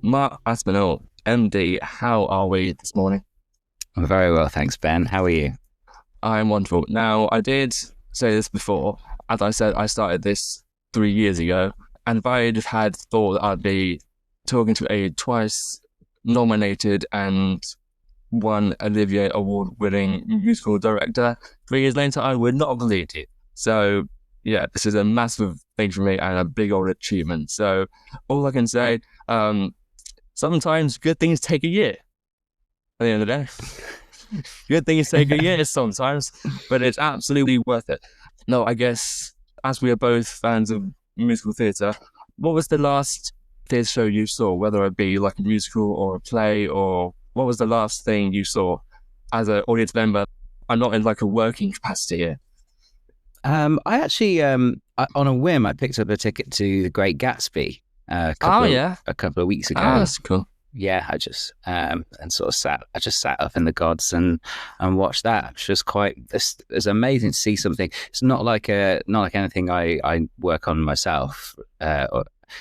Mark Aspinall, MD. How are we this morning? I'm very well, thanks, Ben. How are you? I'm wonderful. Now, I did say this before. As I said, I started this 3 years ago, and if I'd had thought that I'd be talking to a twice nominated and won Olivier award-winning musical director 3 years later, I would not have believed it. So, yeah, this is a massive thing for me and a big old achievement. So, all I can say, sometimes good things take a year. At the end of the day, good things take a year sometimes, but it's absolutely worth it. No, I guess as we are both fans of musical theatre, what was the last theatre show you saw? Whether it be like a musical or a play, or what was the last thing you saw as an audience member? I'm not in like a working capacity here. I actually, on a whim, I picked up a ticket to The Great Gatsby Oh yeah, a couple of weeks ago. that's cool. Yeah, I just and sort of sat up in the gods and watched that. It's just it's amazing to see something. It's not like anything I work on myself.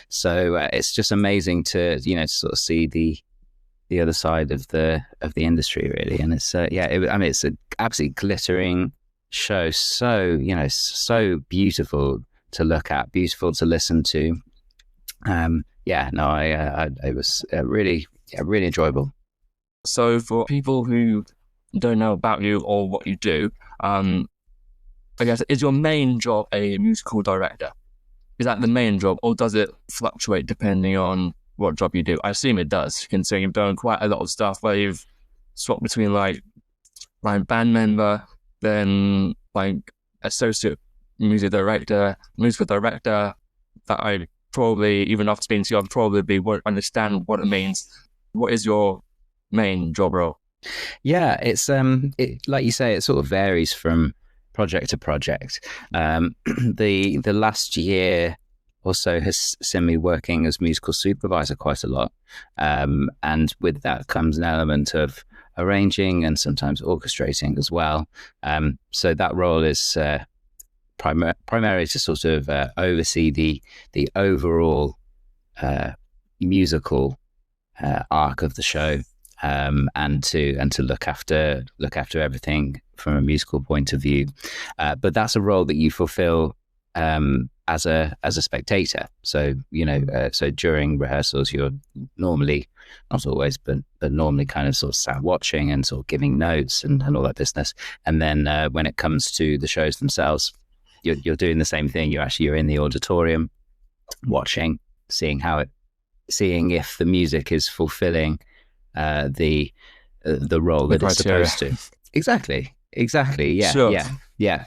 So it's just amazing to sort of see the other side of the industry really. And it's it's an absolutely glittering show. So so beautiful to look at, beautiful to listen to. It was really enjoyable. So for people who don't know about you or what you do, I guess, is your main job a musical director? Is that the main job, or does it fluctuate depending on what job you do? I assume it does, considering you've done quite a lot of stuff where you've swapped between like band member, then like associate musical director, that I probably, even after speaking to you, I probably won't understand what it means. What is your main job role? Yeah, it's like you say, it sort of varies from project to project. The last year or so has seen me working as musical supervisor quite a lot, and with that comes an element of arranging and sometimes orchestrating as well. So that role is primarily to sort of oversee the overall musical arc of the show, and to look after everything from a musical point of view. But that's a role that you fulfill as a spectator. So so during rehearsals, you're normally, not always, but normally kind of sort of sat watching and sort of giving notes and all that business. And then when it comes to the shows themselves, you're doing the same thing. You're in the auditorium, watching, seeing if the music is fulfilling the role The that it's criteria. supposed to. Exactly. Yeah, Sure. yeah.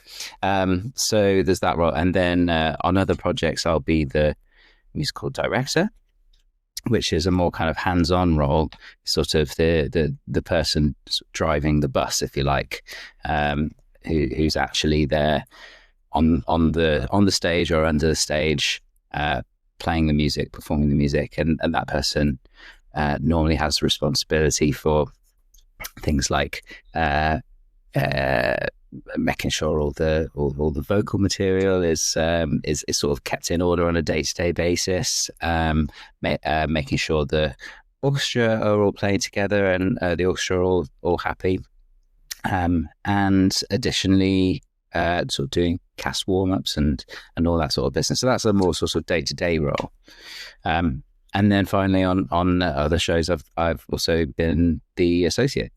So there's that role, and then on other projects, I'll be the musical director, which is a more kind of hands-on role, sort of the person driving the bus, if you like, who's actually there on the stage or under the stage, playing the music, performing the music, and that person normally has responsibility for things like making sure all the vocal material is sort of kept in order on a day-to-day basis, making sure the orchestra are all playing together and the orchestra are all happy, and additionally sort of doing cast warm-ups and all that sort of business. So that's a more sort of day-to-day role. And then finally, on other shows, I've also been the associate,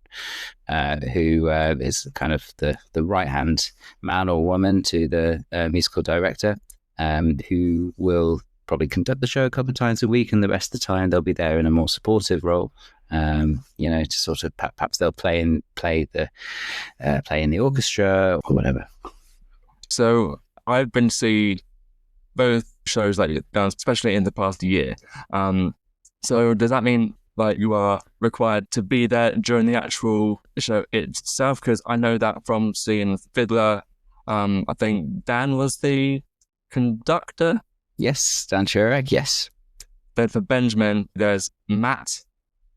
who is kind of the right hand man or woman to the musical director, who will probably conduct the show a couple of times a week, and the rest of the time they'll be there in a more supportive role. To sort of perhaps they'll play in the orchestra or whatever. So I've been to see both shows that you've done, especially in the past year. So does that mean like you are required to be there during the actual show itself? Because I know that from seeing Fiddler, I think Dan was the conductor. Yes, Dan Chirag, yes. Then for Benjamin, there's Matt.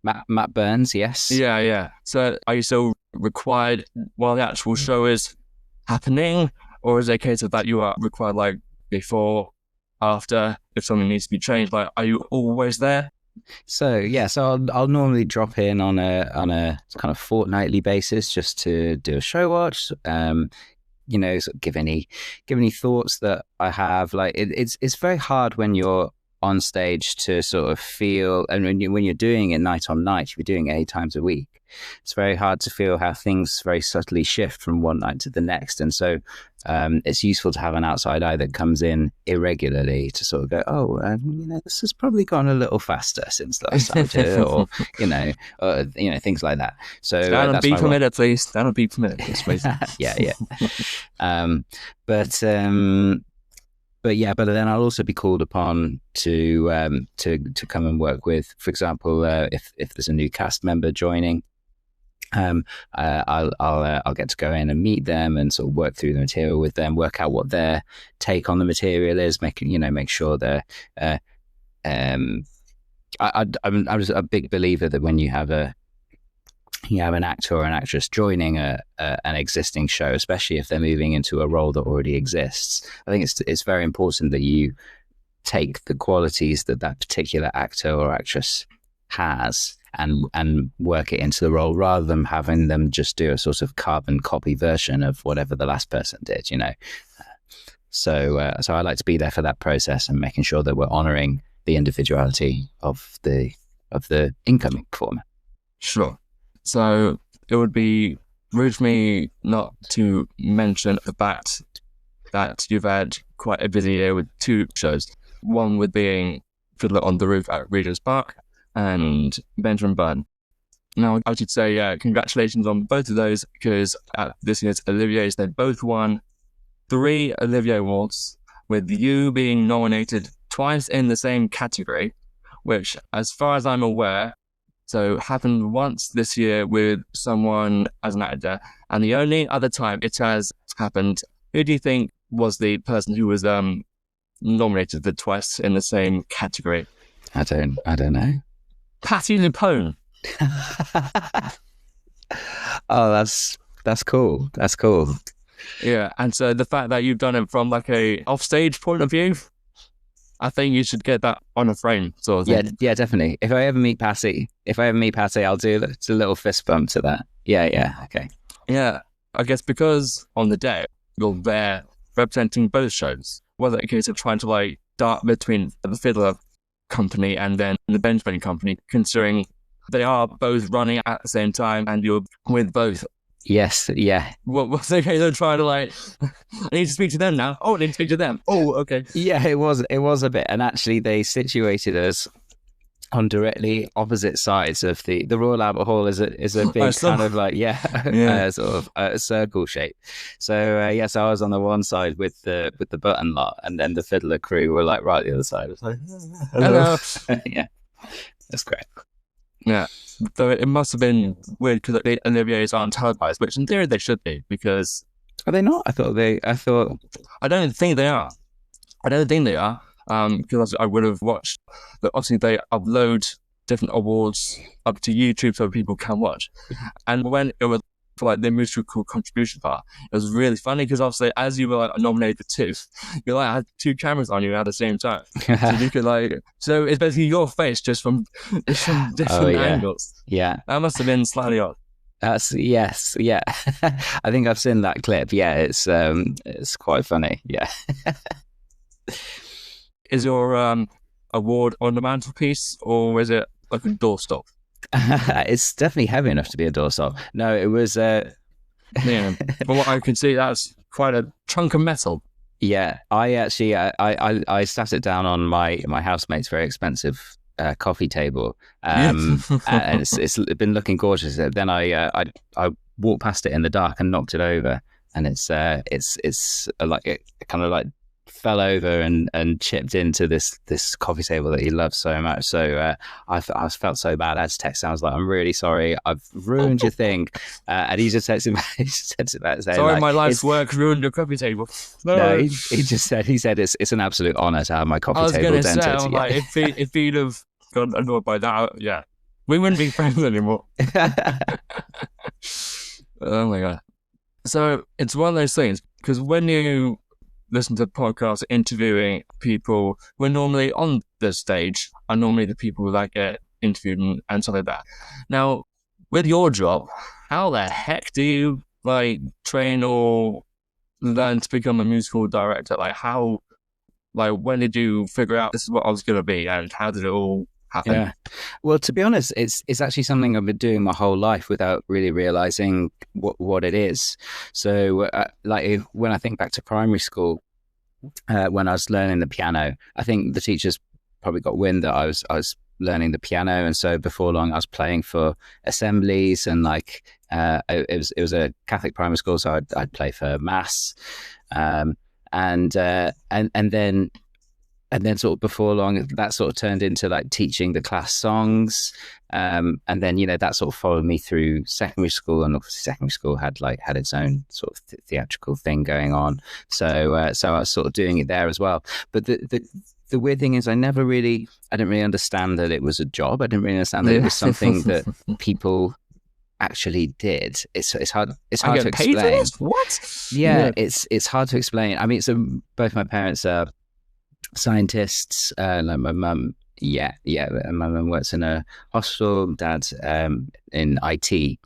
Matt Burns, yes. Yeah. So are you still required while the actual show is happening? Or is it a case of that you are required like before, after, if something needs to be changed? Like, are you always there? So I'll normally drop in on a kind of fortnightly basis just to do a show watch. Sort of give any thoughts that I have. Like it's very hard when you're on stage to sort of feel, and when you're doing it night on night, if you're doing it 8 times a week, it's very hard to feel how things very subtly shift from one night to the next. And so it's useful to have an outside eye that comes in irregularly to sort of go, this has probably gone a little faster since last time I did it, or things like that. So down a beat per minute, please. Down a beat per minute, please. Yeah. But then I'll also be called upon to come and work with, for example, if there's a new cast member joining, I'll get to go in and meet them and sort of work through the material with them, work out what their take on the material is, make sure they're. I'm just a big believer that when you have an actor or an actress joining an existing show, especially if they're moving into a role that already exists, I think it's very important that you take the qualities that particular actor or actress has and work it into the role, rather than having them just do a sort of carbon copy version of whatever the last person did, So I like to be there for that process and making sure that we're honouring the individuality of the incoming performer. Sure. So it would be rude for me not to mention the fact that you've had quite a busy year with 2 shows. One with being Fiddler on the Roof at Regent's Park and Benjamin Button. Now, I should say congratulations on both of those, because at this year's Olivier's, they both won 3 Olivier Awards, with you being nominated twice in the same category, which, as far as I'm aware, happened once this year with someone as an actor, and the only other time it has happened, who do you think was the person who was nominated for twice in the same category? I don't know. Patti LuPone. Oh, that's cool. That's cool. Yeah, and so the fact that you've done it from like a offstage point of view, I think you should get that on a frame, sort of thing. Yeah, definitely. If I ever meet Patti, I'll do a little fist bump to that. Yeah, okay. Yeah, I guess because on the day you're there representing both shows, whether it's a case of trying to like dart between the Fiddler company and then the Benjamin company, considering they are both running at the same time and you're with both. Yes, yeah. What's the case of trying to like, I need to speak to them now. Oh, I need to speak to them. Oh, okay. Yeah, it was a bit, and actually they situated us on directly opposite sides of the Royal Albert Hall is a big kind of like sort of a circle shape. So so I was on the one side with the Button lot, and then the Fiddler crew were like right the other side. It was like hello. Yeah, that's great. Yeah, so it must have been weird because the Olivier's aren't televised, which in theory they should be, because are they not? I don't think they are. Because I would have watched, but obviously they upload different awards up to YouTube so people can watch. And when it was for like the musical contribution part, it was really funny because obviously as you were like nominated for 2, you like had 2 cameras on you at the same time. So you could so it's basically your face just from different angles. Yeah. That must have been slightly odd. Yes. I think I've seen that clip. Yeah, it's quite funny. Yeah. Is your award on the mantelpiece, or is it like a doorstop? It's definitely heavy enough to be a doorstop. No, it was. Yeah, from what I can see, that's quite a chunk of metal. Yeah, I actually, I sat it down on my housemate's very expensive coffee table, and it's been looking gorgeous. Then I walked past it in the dark and knocked it over, and it's like it kind of like fell over and chipped into this coffee table that he loves so much. So I felt so bad. I had to text him. I was like, I'm really sorry, I've ruined your thing. And he just texted back saying, sorry, my life's work ruined your coffee table. No, he said it's an absolute honour to have my coffee table dented. I was going to say, if he'd have got annoyed by that, yeah, we wouldn't be friends anymore. Oh my god. So it's one of those things, because when you listen to podcasts interviewing people who are normally on the stage, are normally the people that get interviewed and stuff like that. Now, with your job, how the heck do you like train or learn to become a musical director? Like how, like when did you figure out this is what I was going to be, and how did it all happen? Yeah. Well, to be honest, it's actually something I've been doing my whole life without really realizing what it is. So, like when I think back to primary school, when I was learning the piano, I think the teachers probably got wind that I was learning the piano, and so before long I was playing for assemblies, and like it was a Catholic primary school, so I'd play for mass, and then sort of before long that sort of turned into like teaching the class songs, and then that sort of followed me through secondary school, and obviously secondary school had its own sort of theatrical thing going on, so I was sort of doing it there as well. But the weird thing is I didn't really understand that it was a job. I didn't really understand that it was something that people actually did. It's hard to explain. What? Yeah, it's hard to explain. I mean, so both my parents are scientists. Like my mum, my mum works in a hospital. Dad's in IT.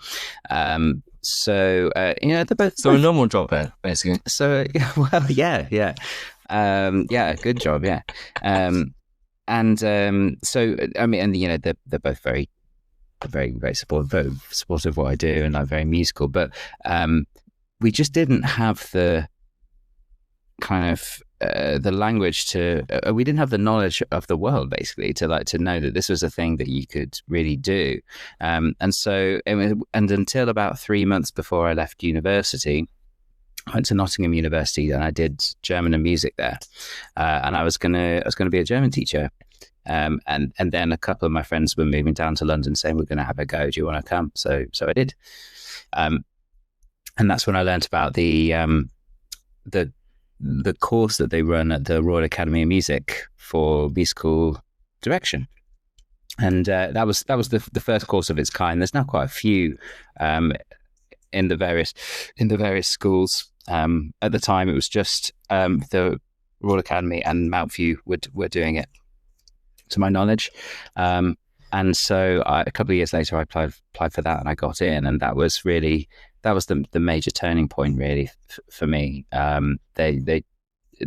So they're both a normal job there, basically. So well, yeah. Good job, yeah. So I mean, and they're both very, very, very supportive of what I do, and I'm very musical. But we just didn't have the kind of the language to. We didn't have the knowledge of the world, basically, to know that this was a thing that you could really do. And until about 3 months before I left university, I went to Nottingham University and I did German and music there, and I was gonna be a German teacher, and then a couple of my friends were moving down to London saying we're gonna have a go. Do you want to come? So I did, and that's when I learned about the course that they run at the Royal Academy of Music for musical direction. And that was the first course of its kind. There's now quite a few in the various schools. At the time, it was just the Royal Academy and Mount View were doing it, to my knowledge. And so a couple of years later, I applied for that, and I got in, and that was the major turning point, really, for me.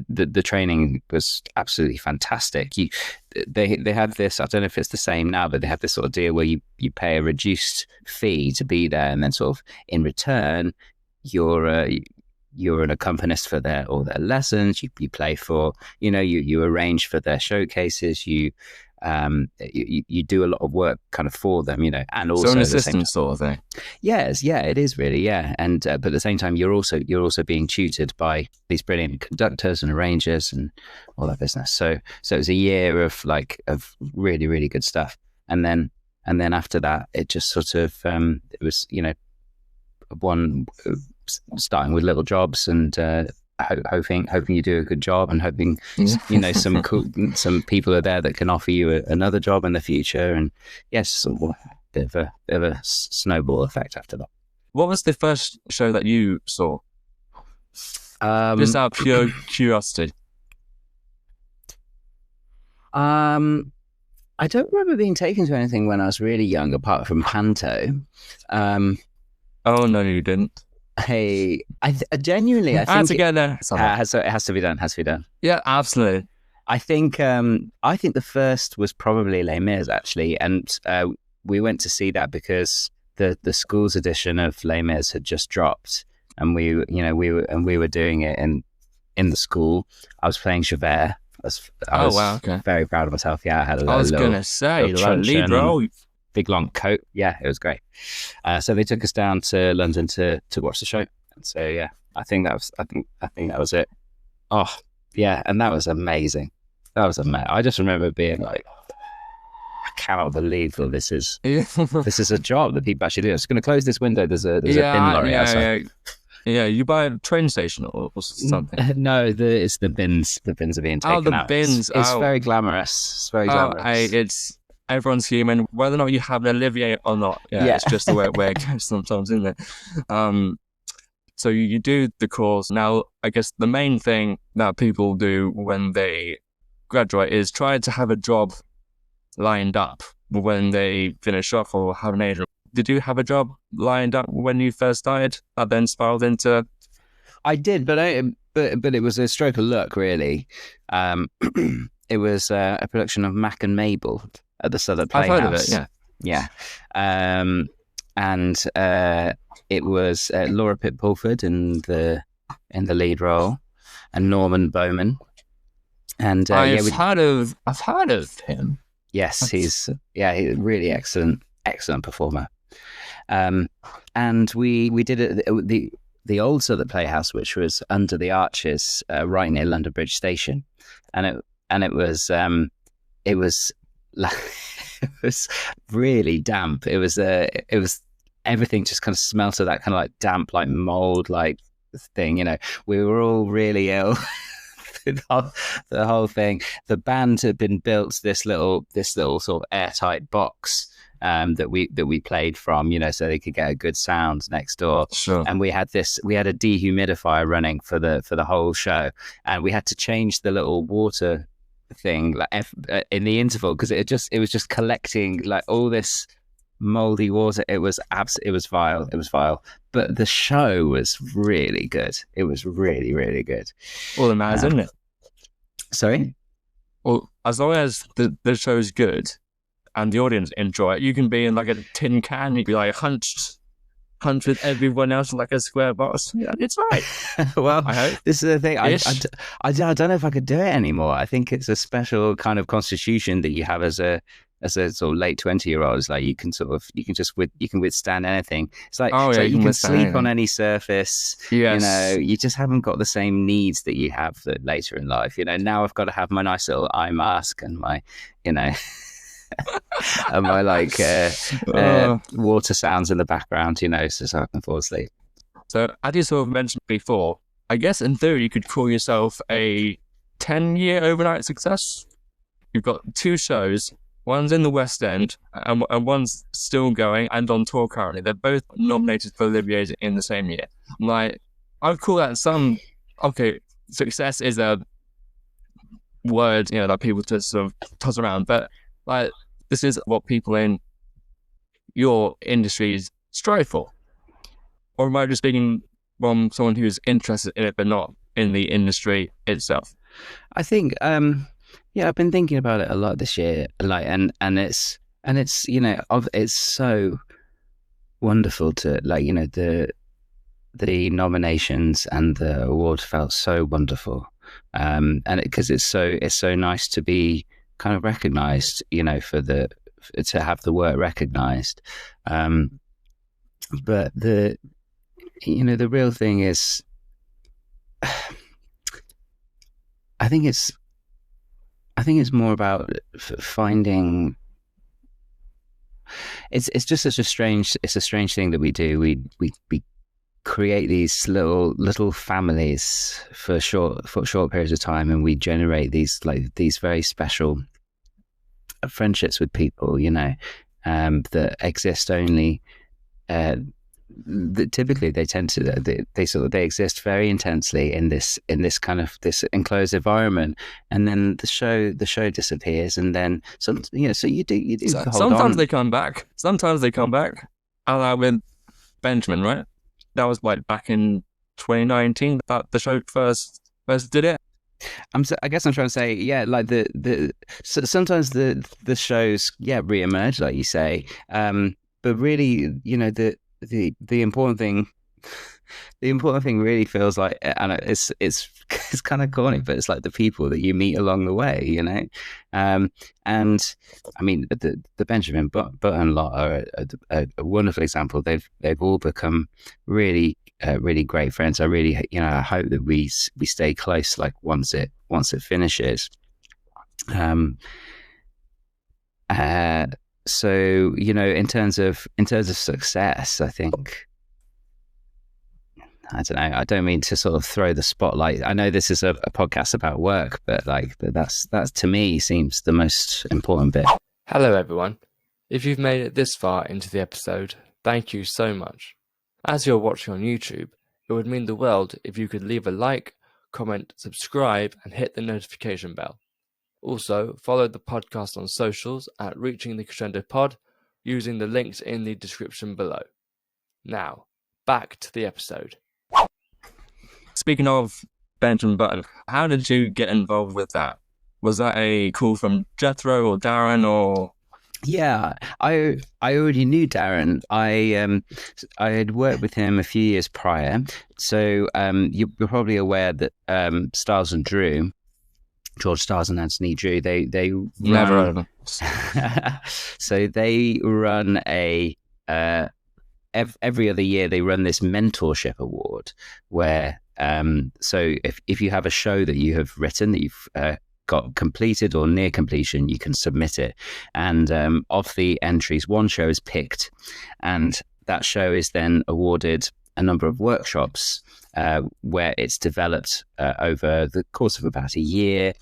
The training was absolutely fantastic. They had this, I don't know if it's the same now, but they have this sort of deal where you pay a reduced fee to be there, and then sort of in return you're an accompanist for all their lessons. You play for, you arrange for their showcases. You do a lot of work kind of for them, and also an assistant sort of thing. Yes, yeah, it is really, yeah. And but at the same time, you're also being tutored by these brilliant conductors and arrangers and all that business. So it was a year of really, really good stuff. And then after that, it just sort of it was one starting with little jobs and hoping you do a good job, and hoping some people are there that can offer you another job in the future, and yes, a bit of a snowball effect after that. What was the first show that you saw? Just out of pure curiosity. I don't remember being taken to anything when I was really young, apart from Panto. Oh no, you didn't. Hey, I genuinely, I think it has to be done. Yeah, absolutely. I think the first was probably Les Mis, actually, and we went to see that because the school's edition of Les Mis had just dropped, and we were doing it in the school. I was playing Javert. I was okay. Very proud of myself. Yeah, I had I was gonna say, lead role. Big long coat. Yeah, it was great. So they took us down to London to watch the show. And so yeah, I think that was it. Oh yeah, and that was amazing. I just remember being like, I cannot believe that this is a job that people actually do. I'm just going to close this window. There's a bin lorry outside. Yeah, you buy a train station or something. No, it's the bins. The bins are being taken out. Oh, the bins. It's very glamorous. It's very glamorous. Everyone's human, whether or not you have an Olivier or not. Yeah. It's just the way it goes sometimes, isn't it? So you do the course. Now, I guess the main thing that people do when they graduate is try to have a job lined up when they finish off or have an agent. Did you have a job lined up when you first started that then spiraled into? I did, but it was a stroke of luck, really. It was a production of Mac and Mabel at the Southwark Playhouse. I've heard of it, yeah. And it was Laura Pitt Pulford in the lead role, and Norman Bowman. And I've heard of him. Yes, he's a really excellent performer. And we did it the old Southwark Playhouse, which was under the arches, right near London Bridge Station, and it was like it was really damp. It was everything just kind of smelt of that kind of like damp, like mold, like thing. We were all really ill. The whole thing. The band had been built this little sort of airtight box that we played from, so they could get a good sound next door. Sure. And we had a dehumidifier running for the whole show, and we had to change the little water thing like in the interval because it was just collecting like all this moldy water. It was vile. But the show was really good. It was really, really good. All that matters, isn't it? Sorry? Well, as long as the show's good and the audience enjoy it, you can be in like a tin can, you'd be like hunched with everyone else like a square box. Yeah, it's right. Well, I hope. This is the thing. I don't know if I could do it anymore. I think it's a special kind of constitution that you have as a sort of late 20-year-old. It's like you can withstand anything. It's like, you can sleep anything on any surface. Yes. You just haven't got the same needs that you have later in life. Now I've got to have my nice little eye mask and my, and my like water sounds in the background, so I can fall asleep. So as you sort of mentioned before, I guess in theory you could call yourself a 10-year overnight success. You've got 2 shows. One's in the West End, and one's still going and on tour currently. They're both nominated for Olivier's in the same year. Like, I would call that success is a word, that people just sort of toss around. But, like, this is what people in your industries strive for. Or am I just speaking from someone who's interested in it but not in the industry itself? I think... I've been thinking about it a lot this year, like, and it's it's so wonderful to the nominations and the award felt so wonderful, and because it's so nice to be kind of recognised, to have the work recognised, but the real thing is, I think it's more about finding. It's just such a strange thing that we do. We create these little families for short periods of time, and we generate these very special friendships with people, that exist only. Typically they tend to they exist very intensely in this kind of this enclosed environment, and then the show disappears, and then so you do sometimes they come back. With Benjamin, right? That was like back in 2019 that the show first did it. I guess I'm trying to say, like sometimes the shows re-emerge, like you say, but really, the important thing really feels like, and it's kind of corny, but it's like the people that you meet along the way, and I mean the Benjamin Button lot are a wonderful example. They've all become really great friends. I really I hope that we stay close, like once it finishes. So, in terms of success, I think, I don't know, I don't mean to sort of throw the spotlight. I know this is a podcast about work, but that's to me seems the most important bit. Hello, everyone. If you've made it this far into the episode, thank you so much. As you're watching on YouTube, It would mean the world if you could leave a like, comment, subscribe, and hit the notification bell. Also, follow the podcast on socials at Reaching the Crescendo Pod using the links in the description below. Now, back to the episode. Speaking of Benjamin Button, how did you get involved with that? Was that a call from Jethro or Darren or? Yeah, I already knew Darren. I had worked with him a few years prior. So you're probably aware that Stiles and Drew, George Stiles and Anthony Drew, they Never heard of them. So they run a every other year they run this mentorship award where so if you have a show that you have written that you've got completed or near completion, you can submit it, and of the entries, one show is picked, and that show is then awarded a number of workshops where it's developed over the course of about a year,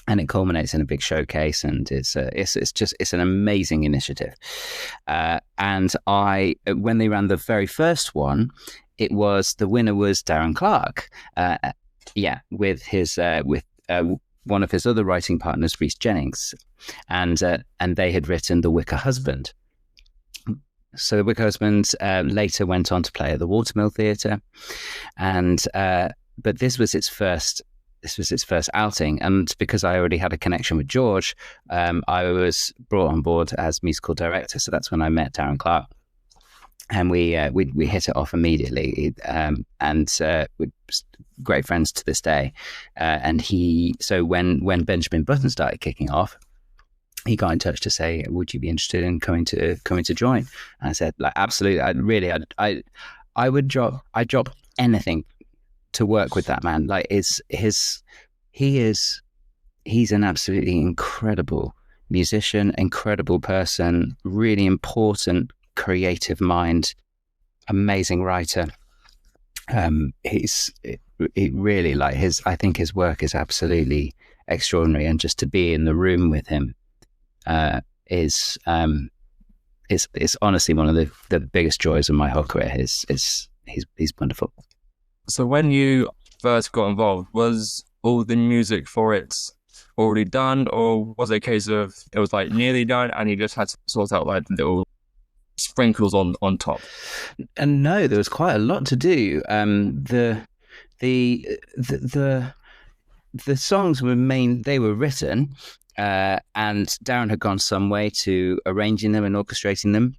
and it culminates in a big showcase, and it's an amazing initiative. And when they ran the very first one, the winner was Darren Clark, with his one of his other writing partners, Rhys Jennings, and they had written The Wicker Husband. So The Wicker Husband later went on to play at the Watermill Theatre, and but this was its first outing, and because I already had a connection with George, I was brought on board as musical director. So that's when I met Darren Clark, and we hit it off immediately, and we're great friends to this day. And when Benjamin Button started kicking off, he got in touch to say, would you be interested in coming to join? And I said, like, absolutely. I would drop anything to work with that man. Like, he's an absolutely incredible musician, incredible person, really important creative mind, amazing writer. I think his work is absolutely extraordinary, and just to be in the room with him is honestly one of the biggest joys of my whole career. He's wonderful. So when you first got involved, was all the music for it already done, or was it a case of it was like nearly done and you just had to sort out like little sprinkles on top? And no, there was quite a lot to do. The songs were written, and Darren had gone some way to arranging them and orchestrating them.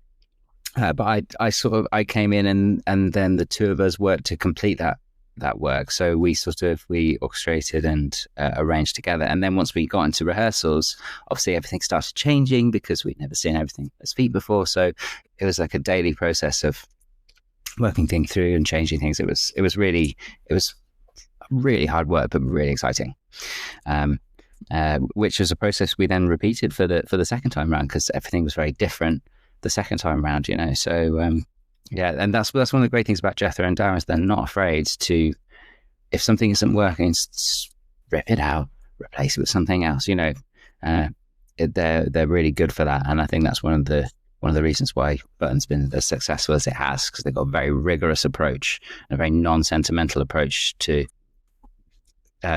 But I came in and then the two of us worked to complete that work. So we orchestrated and arranged together. And then once we got into rehearsals, obviously everything started changing because we'd never seen everything at his feet before. So it was like a daily process of working things through and changing things. It was really hard work, but really exciting. Which was a process we then repeated for the second time around, because everything was very different the second time around, So and that's one of the great things about Jethro and Darren, is they're not afraid to, if something isn't working, rip it out, replace it with something else. They're really good for that, and I think that's one of the reasons why Button's been as successful as it has, because they've got a very rigorous approach, and a very non-sentimental approach to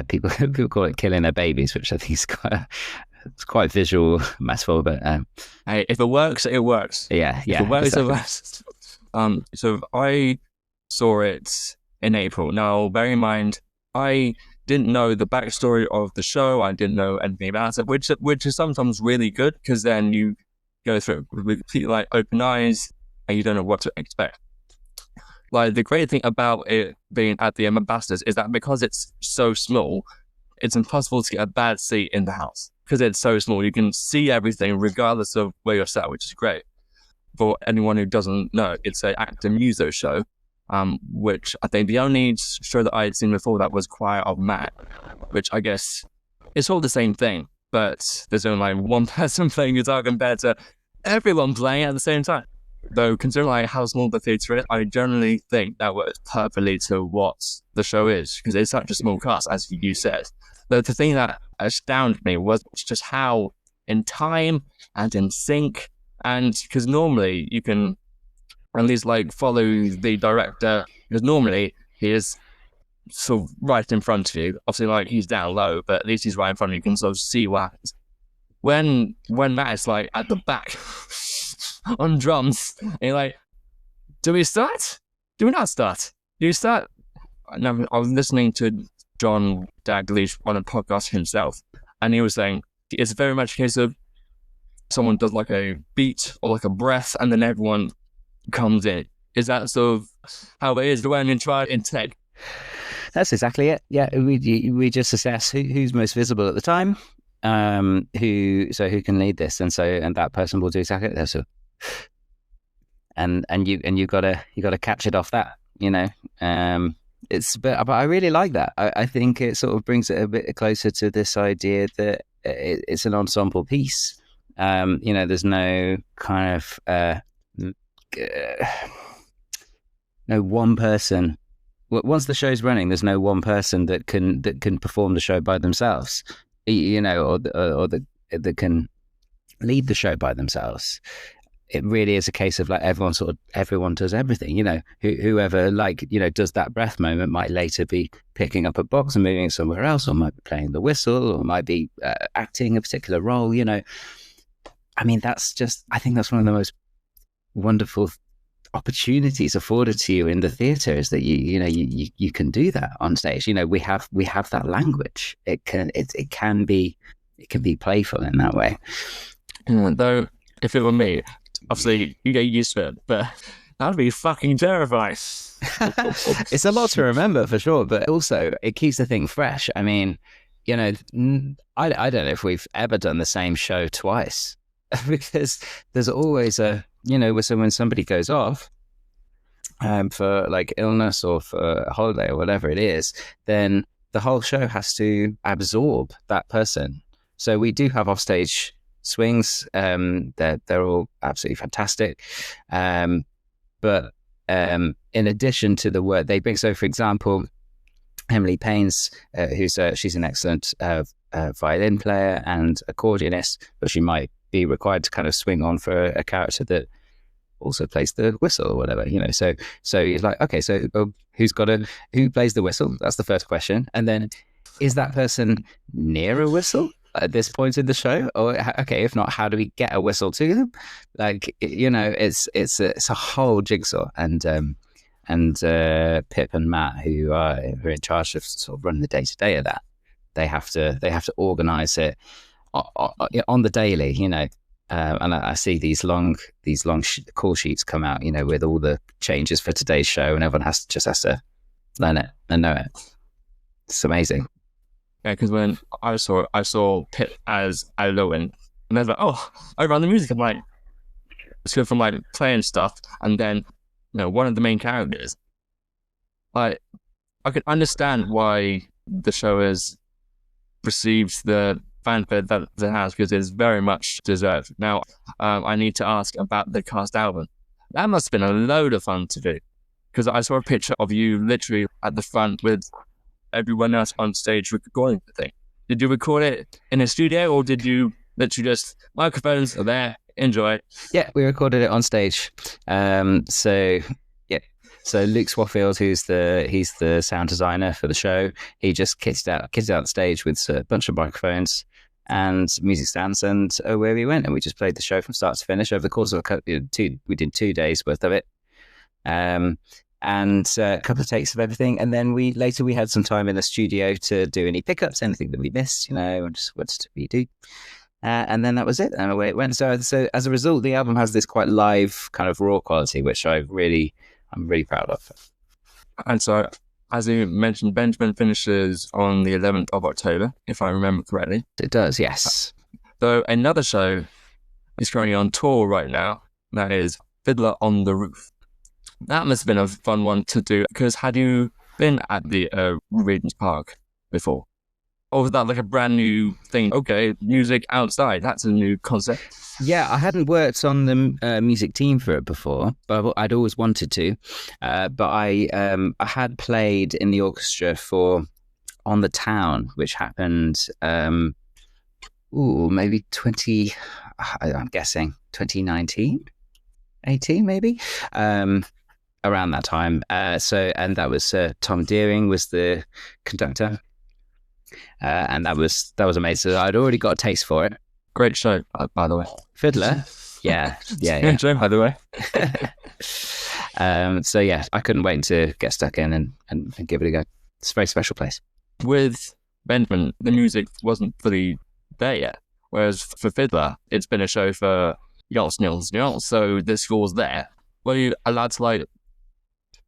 people call it killing their babies, which I think is quite visual metaphor, but hey, if it works, it works. Yeah, if it works, exactly. it works. So I saw it in April. Now, bear in mind, I didn't know the backstory of the show. I didn't know anything about it, which is sometimes really good, because then you go through it with completely like open eyes and you don't know what to expect. Like, the great thing about it being at the Ambassadors is that because it's so small, it's impossible to get a bad seat in the house. Because it's so small, you can see everything regardless of where you're sat, which is great. For anyone who doesn't know, it's an actor muso show, which I think the only show that I had seen before that was Choir of Man, which I guess it's all the same thing, but there's only like one person playing guitar compared to everyone playing at the same time. Though, considering like how small the theatre is, I generally think that works perfectly to what the show is, because it's such a small cast, as you said. The thing that astounded me was just how in time and in sync, and because normally you can at least like follow the director, because normally he is sort of right in front of you. Obviously, like he's down low, but at least he's right in front of you. You can sort of see what happens. When Matt is like at the back on drums, and you're like, do we start? Do we not start? Do you start? No, I was listening to John Daglish on a podcast himself, and he was saying it's very much a case of someone does like a beat or like a breath, and then everyone comes in. Is that sort of how it is when you try in tech? That's exactly it. Yeah, we just assess who's most visible at the time, who can lead this, and that person will do exactly that. So, and you gotta catch it off that, you know. But I really like that. I think it sort of brings it a bit closer to this idea that it's an ensemble piece. You know, there's no kind of no one person. Once the show's running, there's no one person that can perform the show by themselves, you know, or that can lead the show by themselves. It really is a case of like everyone does everything, you know. Whoever, like, you know, does that breath moment might later be picking up a box and moving it somewhere else, or might be playing the whistle, or might be acting a particular role, you know. I mean, I think that's one of the most wonderful opportunities afforded to you in the theatre, is that you can do that on stage. You know, we have that language. It can be playful in that way. Though, if it were me, obviously you get used to it, but that'd be fucking terrifying. It's a lot to remember for sure, but also it keeps the thing fresh. I mean, you know, I don't know if we've ever done the same show twice, because there's always when somebody goes off for like illness or for a holiday or whatever it is, then the whole show has to absorb that person. So we do have offstage swings. They're all absolutely fantastic. But in addition to the work they bring, so for example, Emily Paynes, she's an excellent violin player and accordionist, but she might be required to kind of swing on for a character that also plays the whistle or whatever, you know. So he's like, okay, so who plays the whistle? That's the first question. And then, is that person near a whistle at this point in the show? Or okay, if not, how do we get a whistle to them? Like, you know, it's a whole jigsaw. And Pip and Matt, who are in charge of sort of running the day-to-day of that, they have to organize it on the daily, you know. And I see these long call sheets come out, you know, with all the changes for today's show, and everyone has to learn it and know it. It's amazing. Yeah, because when I saw Pip as Alolan, and I was like, oh, I run the music. I'm like, it's good from like playing stuff, and then, you know, one of the main characters. Like, I can understand why the show has received the fanfare that it has, because it's very much deserved. Now, I need to ask about the cast album. That must have been a load of fun to do, because I saw a picture of you literally at the front with everyone else on stage recording the thing. Did you record it in a studio, or did you literally just microphones are there, enjoy it? Yeah, we recorded it on stage. So Luke Swaffield, he's the sound designer for the show, he just kitted out the stage with a bunch of microphones and music stands, and away we went, and we just played the show from start to finish over the course of we did 2 days worth of it, and a couple of takes of everything, and then we had some time in the studio to do any pickups, anything that we missed, you know, and just what did we do, and then that was it, and away it went. So as a result, the album has this quite live kind of raw quality, which I'm really proud of. And so, as you mentioned, Benjamin finishes on the 11th of October, if I remember correctly. It does, yes. So another show is currently on tour right now. That is Fiddler on the Roof. That must have been a fun one to do, because had you been at the Regent's Park before? Or was that like a brand new thing? Okay, music outside, that's a new concept. Yeah, I hadn't worked on the music team for it before, but I'd always wanted to. But I had played in the orchestra for On the Town, which happened, maybe I'm guessing 2019. 18 maybe, around that time. And that was Tom Deering was the conductor, and that was amazing. So I'd already got a taste for it. Great show, by the way. Fiddler, yeah. Great show, by the way. So yeah, I couldn't wait to get stuck in and give it a go. It's a very special place. With Benjamin, the music wasn't fully there yet, whereas for Fiddler, it's been a show for years, so the score's there. Were you allowed to like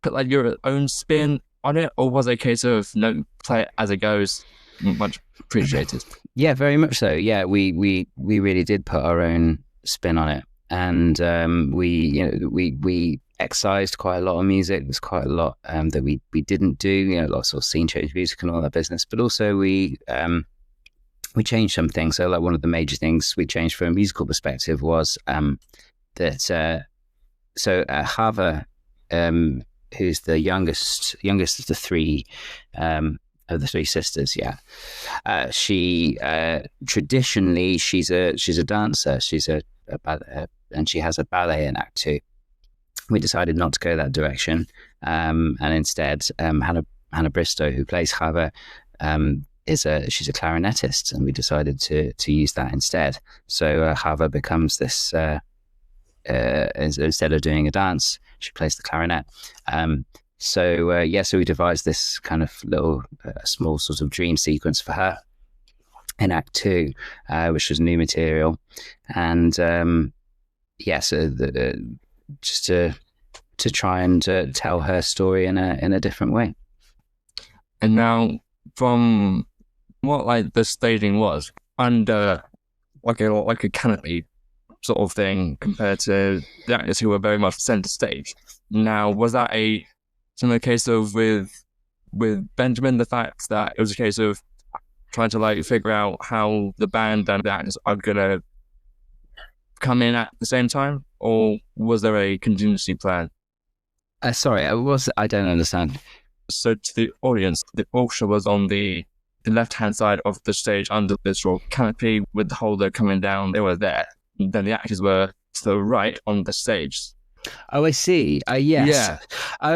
put like your own spin on it, or was it a case of no, play it as it goes? Much appreciated. Yeah, very much so. Yeah, we really did put our own spin on it, and we excised quite a lot of music. There's quite a lot that we didn't do. Lots of scene change music and all that business. But also we changed some things. So like one of the major things we changed from a musical perspective was that Hava, who's the youngest of the three sisters, she traditionally she's a dancer. She's and she has a ballet in Act 2. We decided not to go that direction, and instead Hannah Bristow, who plays Hava, she's a clarinetist, and we decided to use that instead. So Hava becomes this instead of doing a dance, she plays the clarinet. So we devised this kind of little small sort of dream sequence for her in Act 2, which was new material, and just to try and tell her story in a different way. And now, from what like the staging was under like a canopy sort of thing compared to the actors who were very much center stage. Now, was that a similar case of with Benjamin, the fact that it was a case of trying to like figure out how the band and the actors are gonna come in at the same time, or was there a contingency plan? Sorry, I don't understand. So to the audience, the orchestra was on the left-hand side of the stage under this sort of canopy with the holder coming down. They were there. And then the actors were to the right on the stage. Oh, I see. Yes. Yeah.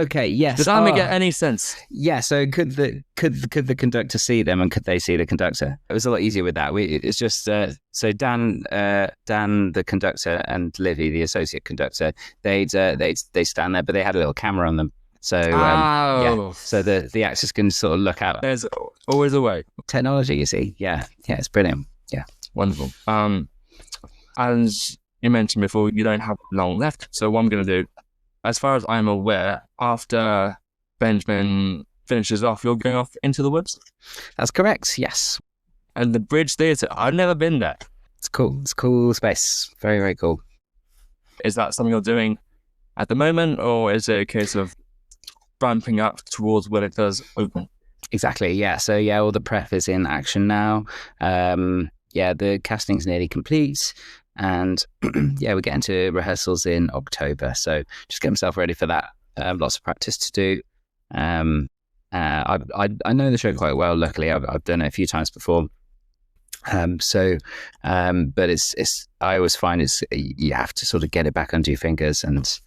Okay. Yes. Does that make any sense? Yeah. So could the conductor see them, and could they see the conductor? It was a lot easier with that. It's just so Dan, the conductor, and Livy, the associate conductor, they stand there, but they had a little camera on them. So so the actors can sort of look out. There's always a way. Technology, you see. Yeah. It's brilliant. Yeah. Wonderful. As you mentioned before, you don't have long left. So what I'm going to do, as far as I'm aware, after Benjamin finishes off, you're going off into the woods? That's correct, yes. And the Bridge Theatre, I've never been there. It's cool. It's cool space. Very, very cool. Is that something you're doing at the moment, or is it a case of ramping up towards when it does open? Exactly, yeah. So yeah, all the prep is in action now. The casting's nearly complete. And we're getting to rehearsals in October. So just get myself ready for that. Lots of practice to do. I know the show quite well. Luckily, I've done it a few times before. But it's I always find you have to sort of get it back under your fingers and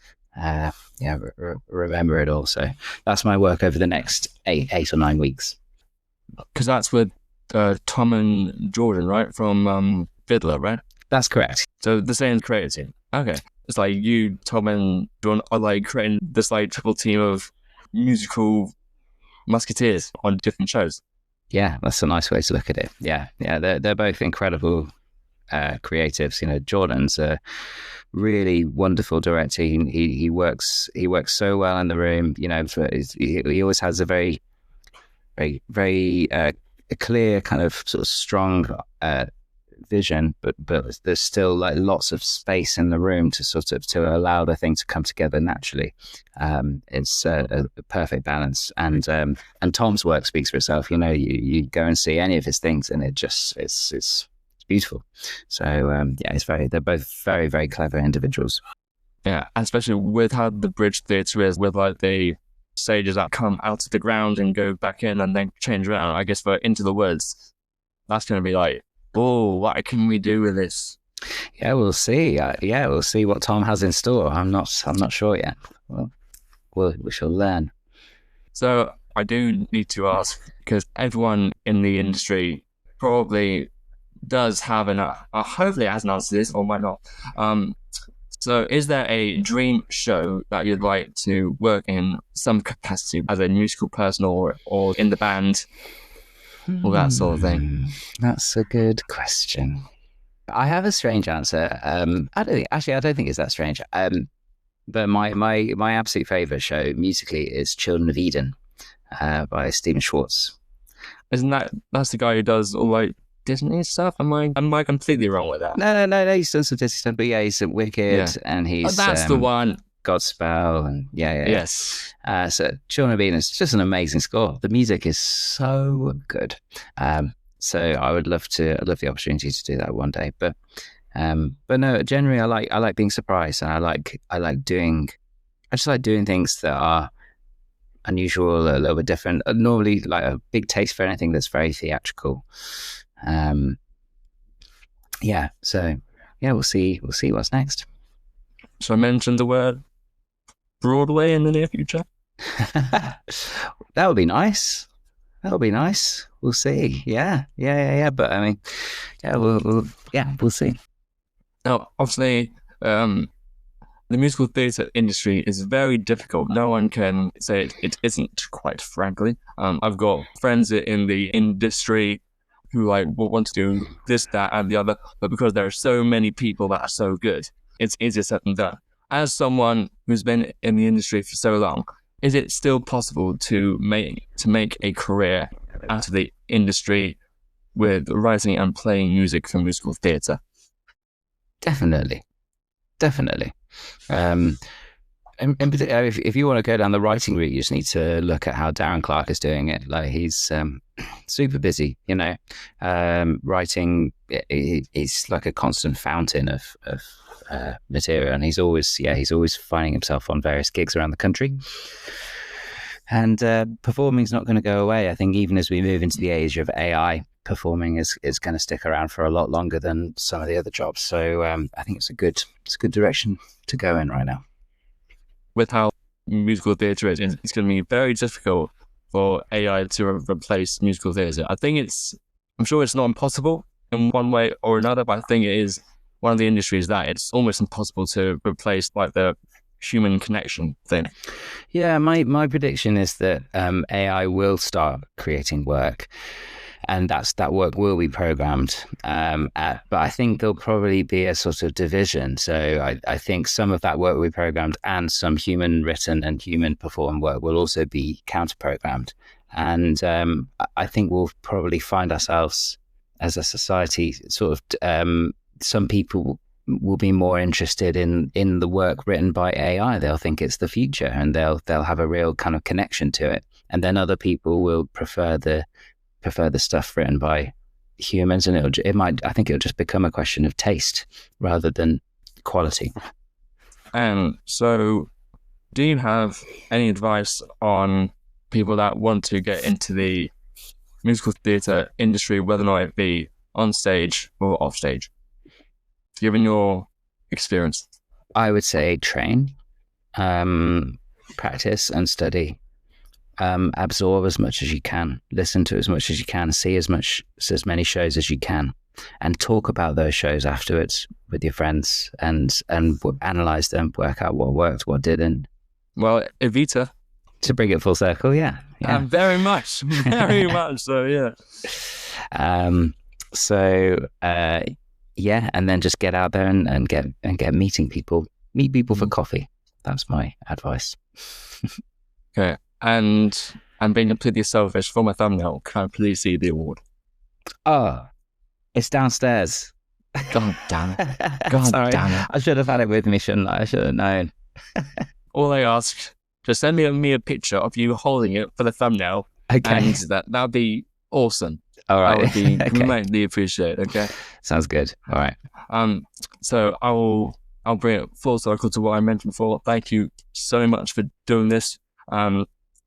remember it all. So that's my work over the next 8 or 9 weeks. Because that's with Tom and Jordan, right? From Fiddler, right? That's correct. So the same creative team. Okay. It's like you, Tom, and John are like creating this like triple team of musical musketeers on different shows. Yeah, that's a nice way to look at it. Yeah. They're both incredible creatives. Jordan's a really wonderful director. He works so well in the room. He always has a very, very, very clear kind of sort of strong vision, but there's still like lots of space in the room to allow the thing to come together naturally. It's a perfect balance, and Tom's work speaks for itself. You go and see any of his things, and it's beautiful. So they're both very, very clever individuals. Yeah, and especially with how the Bridge Theatre is, with like the stages that come out of the ground and go back in and then change around. I guess for Into the Woods, that's going to be like, oh, what can we do with this? Yeah, we'll see. We'll see what Tom has in store. I'm not sure yet. Well, we shall learn. So I do need to ask, because everyone in the industry probably does have hopefully it has an answer to this, or might not. So is there a dream show that you'd like to work in some capacity as a musical person, or in the band, or that sort of thing? That's a good question. I have a strange answer. I don't think it's that strange. But my absolute favorite show musically is Children of Eden, by Stephen Schwartz. Isn't that's the guy who does all like Disney stuff? Am I completely wrong with that? No. He's done some Disney stuff, but yeah, he's at Wicked, and he's that's the one. Godspell, and yeah. Yes. So Children of Eden is just an amazing score. The music is so good. So I would love the opportunity to do that one day. But no, generally I like being surprised, and I just like doing things that are unusual, a little bit different. Normally, like a big taste for anything that's very theatrical. So we'll see what's next. So I mentioned the word Broadway in the near future. That would be nice. We'll see. Yeah. But I mean, we'll see. Now, obviously, the musical theatre industry is very difficult. No one can say it isn't, quite frankly. I've got friends in the industry who want to do this, that, and the other, but because there are so many people that are so good, it's easier said than done. As someone who's been in the industry for so long, is it still possible to make a career out of the industry with writing and playing music for musical theatre? Definitely. If you want to go down the writing route, you just need to look at how Darren Clark is doing it. Like, he's super busy, writing. He's like a constant fountain of material, and he's always finding himself on various gigs around the country. And performing is not going to go away. I think even as we move into the age of AI, performing is going to stick around for a lot longer than some of the other jobs. So I think it's a good direction to go in right now. With how musical theatre is, it's going to be very difficult for AI to replace musical theatre. I'm sure it's not impossible in one way or another, but I think it is one of the industries that it's almost impossible to replace, like the human connection thing. Yeah, my prediction is that AI will start creating work, and that work will be programmed. But I think there'll probably be a sort of division. So I think some of that work will be programmed, and some human written and human performed work will also be counter programmed. And I think we'll probably find ourselves as a society sort of some people will be more interested in the work written by AI. They'll think it's the future, and they'll have a real kind of connection to it. And then other people will prefer the stuff written by humans, and I think it'll just become a question of taste rather than quality. So do you have any advice on people that want to get into the musical theatre industry, whether or not it be on stage or off stage, given your experience? I would say train, practice and study. Absorb as much as you can, listen to as much as you can, see as many shows as you can, and talk about those shows afterwards with your friends, and analyze them, work out what worked, what didn't. Well, Evita, to bring it full circle, yeah. Very much so, yeah. And then just get out there and get meet people for coffee. That's my advice. Okay. And being completely selfish, for my thumbnail, can I please see the award? Oh, it's downstairs. God damn it. Sorry. Damn it. I should have had it with me, shouldn't I? I should have known. All I ask, just send me a picture of you holding it for the thumbnail. Okay. And that would be awesome. All right. That would be greatly appreciated, okay? Sounds good. All right. So I'll bring it full circle to what I mentioned before. Thank you so much for doing this.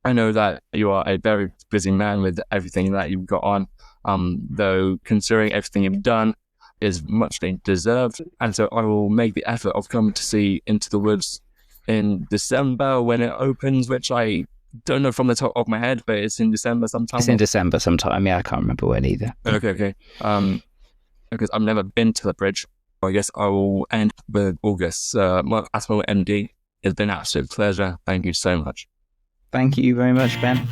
I know that you are a very busy man with everything that you've got on, though considering everything you've done, is muchly deserved. And so I will make the effort of coming to see Into the Woods in December when it opens, which I don't know from the top of my head, but it's in December sometime. It's in December sometime. Yeah, I can't remember when either. Okay. Because I've never been to the bridge. I guess I will end with August. Mark Aspinall, MD. It's been an absolute pleasure. Thank you so much. Thank you very much, Ben.